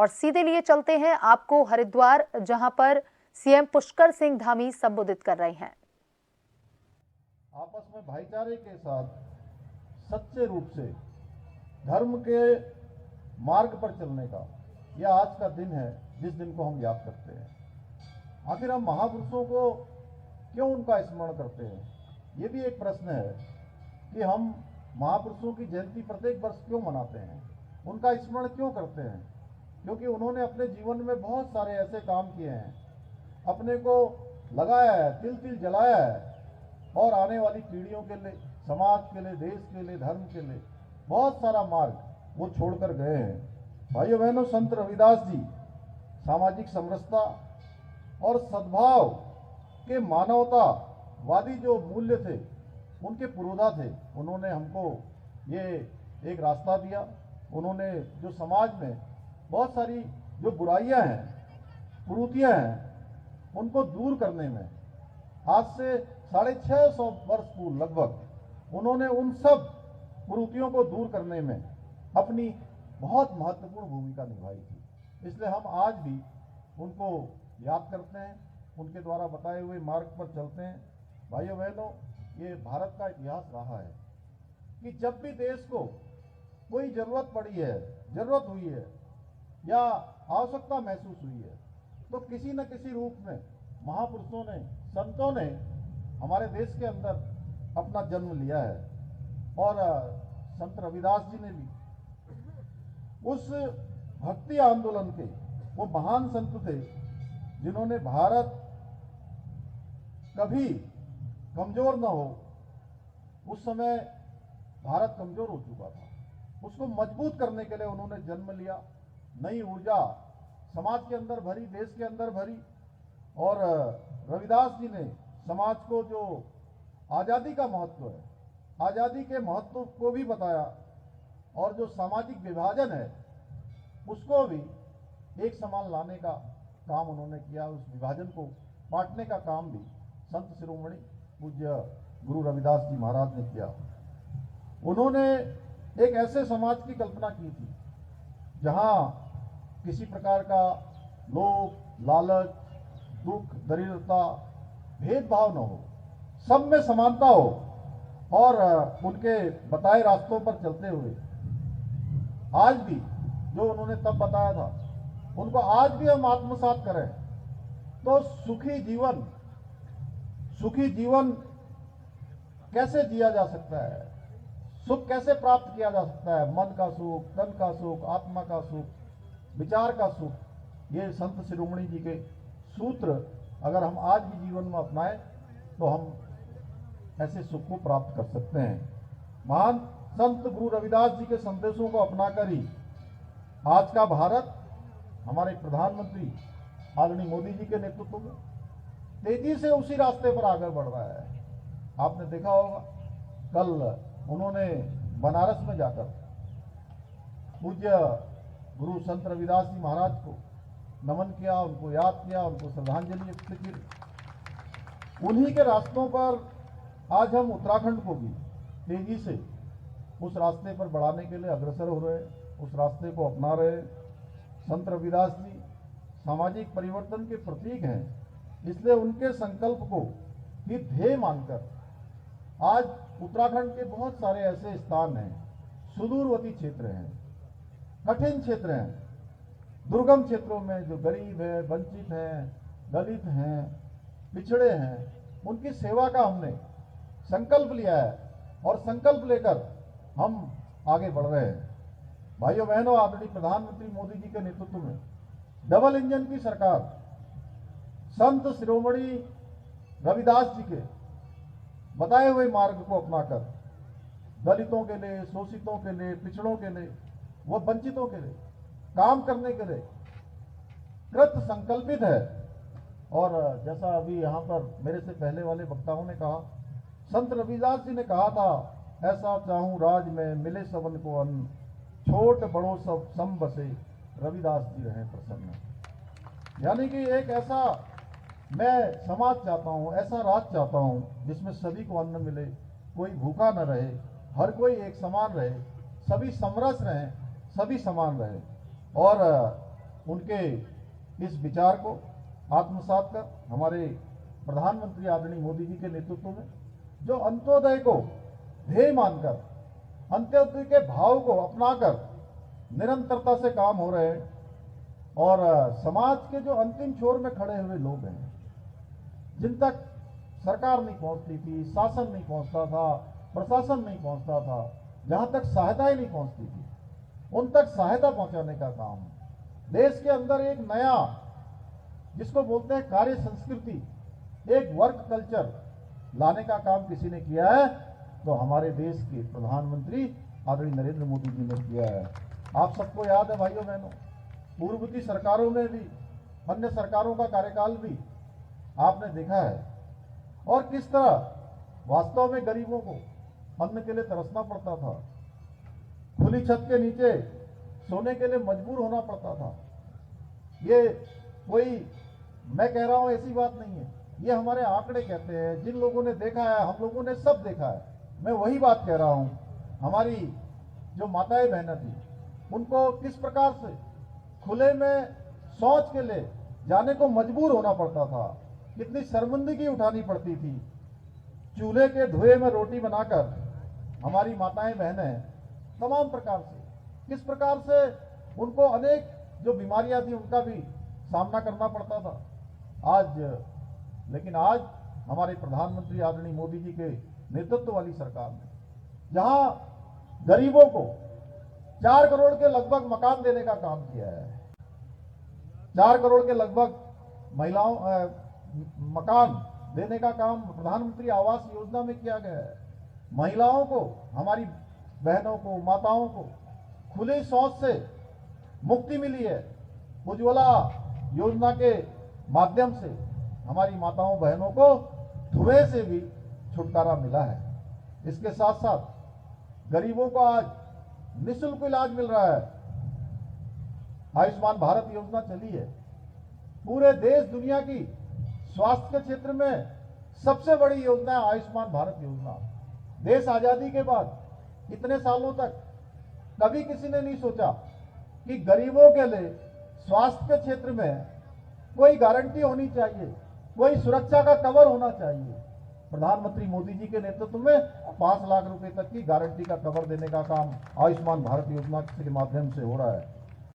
और सीधे लिए चलते हैं आपको हरिद्वार, जहां पर सीएम पुष्कर सिंह धामी संबोधित कर रहे हैं। आपस में भाईचारे के साथ सच्चे रूप से धर्म के मार्ग पर चलने का यह आज का दिन है, जिस दिन को हम याद करते हैं। आखिर हम महापुरुषों को क्यों उनका स्मरण करते हैं, ये भी एक प्रश्न है कि हम महापुरुषों की जयंती प्रत्येक वर्ष क्यों मनाते हैं, उनका स्मरण क्यों करते हैं। क्योंकि उन्होंने अपने जीवन में बहुत सारे ऐसे काम किए हैं, अपने को लगाया है, तिल तिल जलाया है और आने वाली पीढ़ियों के लिए, समाज के लिए, देश के लिए, धर्म के लिए बहुत सारा मार्ग वो छोड़कर गए हैं। भाइयों बहनों, संत रविदास जी सामाजिक समरसता और सद्भाव के मानवतावादी जो मूल्य थे उनके पुरोधा थे। उन्होंने हमको ये एक रास्ता दिया। उन्होंने जो समाज में बहुत सारी जो बुराइयां हैं, कुरीतियां हैं, उनको दूर करने में आज से 650 वर्ष पूर्व लगभग उन्होंने उन सब कुरीतियों को दूर करने में अपनी बहुत महत्वपूर्ण भूमिका निभाई थी। इसलिए हम आज भी उनको याद करते हैं, उनके द्वारा बताए हुए मार्ग पर चलते हैं। भाइयों बहनों, ये भारत का इतिहास रहा है कि जब भी देश को कोई जरूरत पड़ी है, जरूरत हुई है या आवश्यकता महसूस हुई है, तो किसी न किसी रूप में महापुरुषों ने, संतों ने हमारे देश के अंदर अपना जन्म लिया है। और संत रविदास जी ने भी उस भक्ति आंदोलन के वो महान संत थे जिन्होंने भारत कभी कमजोर न हो, उस समय भारत कमजोर हो चुका था, उसको मजबूत करने के लिए उन्होंने जन्म लिया। नई ऊर्जा समाज के अंदर भरी, देश के अंदर भरी। और रविदास जी ने समाज को जो आज़ादी का महत्व है, आज़ादी के महत्व को भी बताया और जो सामाजिक विभाजन है उसको भी एक समान लाने का काम उन्होंने किया। उस विभाजन को बांटने का काम भी संत शिरोमणि पूज्य गुरु रविदास जी महाराज ने किया। उन्होंने एक ऐसे समाज की कल्पना की थी जहां किसी प्रकार का लोभ, लालच, दुख, दरिद्रता, भेदभाव न हो, सब में समानता हो। और उनके बताए रास्तों पर चलते हुए आज भी जो उन्होंने तब बताया था उनको आज भी हम आत्मसात करें तो सुखी जीवन कैसे जिया जा सकता है, सुख कैसे प्राप्त किया जा सकता है। मन का सुख, तन का सुख, आत्मा का सुख, विचार का सुख, ये संत शिरोमणि जी के सूत्र अगर हम आज भी जीवन में अपनाएं तो हम ऐसे सुख को प्राप्त कर सकते हैं। महान संत गुरु रविदास जी के संदेशों को अपनाकर ही आज का भारत हमारे प्रधानमंत्री आदरणीय मोदी जी के नेतृत्व में तेजी से उसी रास्ते पर आगे बढ़ रहा है। आपने देखा होगा, कल उन्होंने बनारस में जाकर पूज्य गुरु संत रविदास जी महाराज को नमन किया, उनको याद किया, उनको श्रद्धांजलि अर्पित की। उन्हीं के रास्तों पर आज हम उत्तराखंड को भी तेजी से उस रास्ते पर बढ़ाने के लिए अग्रसर हो रहे हैं, उस रास्ते को अपना रहे हैं। संत रविदास जी सामाजिक परिवर्तन के प्रतीक हैं, इसलिए उनके संकल्प को ही ध्येय मानकर आज उत्तराखंड के बहुत सारे ऐसे स्थान हैं, सुदूरवर्ती क्षेत्र हैं, कठिन क्षेत्र हैं, दुर्गम क्षेत्रों में जो गरीब है, वंचित हैं, दलित हैं, पिछड़े हैं, उनकी सेवा का हमने संकल्प लिया है और संकल्प लेकर हम आगे बढ़ रहे हैं। भाइयों बहनों, आदरणीय प्रधानमंत्री मोदी जी के नेतृत्व में डबल इंजन की सरकार संत शिरोमणि रविदास जी के बताए हुए मार्ग को अपनाकर दलितों के लिए, शोषितों के लिए, पिछड़ों के लिए, व वंचितों के लिए काम करने के लिए कृत संकल्पित है। और जैसा अभी यहाँ पर मेरे से पहले वाले वक्ताओं ने कहा, संत रविदास जी ने कहा था, ऐसा चाहूं राज में मिले सबन को अन्न, छोट बड़ों सब सम बसे, रविदास जी रहे प्रसन्न। यानी कि एक ऐसा मैं समाज चाहता हूं, ऐसा राज चाहता हूं जिसमें सभी को अन्न मिले, कोई भूखा न रहे, हर कोई एक समान रहे, सभी समरस रहें, सभी समान रहे। और उनके इस विचार को आत्मसात कर हमारे प्रधानमंत्री आदरणीय मोदी जी के नेतृत्व में जो अंत्योदय को ध्येय मानकर अंत्योदय के भाव को अपनाकर निरंतरता से काम हो रहे हैं और समाज के जो अंतिम छोर में खड़े हुए लोग हैं, जिन तक सरकार नहीं पहुंचती थी, शासन नहीं पहुंचता था, प्रशासन नहीं पहुंचता था, जहां तक सहायता ही नहीं पहुंचती थी, उन तक सहायता पहुंचाने का काम, देश के अंदर एक नया जिसको बोलते हैं कार्य संस्कृति, एक वर्क कल्चर लाने का काम किसी ने किया है तो हमारे देश के प्रधानमंत्री आदरणीय नरेंद्र मोदी जी ने किया है। आप सबको याद है भाइयों बहनों, पूर्व की सरकारों में भी, अन्य सरकारों का कार्यकाल भी आपने देखा है और किस तरह वास्तव में गरीबों को अन्न के लिए तरसना पड़ता था, खुली छत के नीचे सोने के लिए मजबूर होना पड़ता था। ये कोई मैं कह रहा हूं ऐसी बात नहीं है, ये हमारे आंकड़े कहते हैं, जिन लोगों ने देखा है, हम लोगों ने सब देखा है। मैं वही बात कह रहा हूं, हमारी जो माताएं बहनें थी उनको किस प्रकार से खुले में शौच के लिए जाने को मजबूर होना पड़ता था, कितनी शर्मिंदगी उठानी पड़ती थी। चूल्हे के धुएं में रोटी बनाकर हमारी माताएं बहनें तमाम प्रकार से किस प्रकार से उनको अनेक जो बीमारियां थी उनका भी सामना करना पड़ता था। लेकिन आज हमारे प्रधानमंत्री आदरणीय मोदी जी के नेतृत्व वाली सरकार ने जहां गरीबों को 4 करोड़ के लगभग मकान देने का काम किया है, 4 करोड़ के लगभग महिलाओं मकान देने का काम प्रधानमंत्री आवास योजना में किया गया है। महिलाओं को, हमारी बहनों को, माताओं को खुले शौच से मुक्ति मिली है। उज्ज्वला योजना के माध्यम से हमारी माताओं बहनों को धुएं से भी छुटकारा मिला है। इसके साथ साथ गरीबों को आज निःशुल्क इलाज मिल रहा है। आयुष्मान भारत योजना चली है, पूरे देश दुनिया की स्वास्थ्य के क्षेत्र में सबसे बड़ी योजना है आयुष्मान भारत योजना। देश आजादी के बाद इतने सालों तक कभी किसी ने नहीं सोचा कि गरीबों के लिए स्वास्थ्य के क्षेत्र में कोई गारंटी होनी चाहिए, कोई सुरक्षा का कवर होना चाहिए। प्रधानमंत्री मोदी जी के नेतृत्व में 5 लाख रुपए तक की गारंटी का कवर देने का काम आयुष्मान भारत योजना के माध्यम से हो रहा है।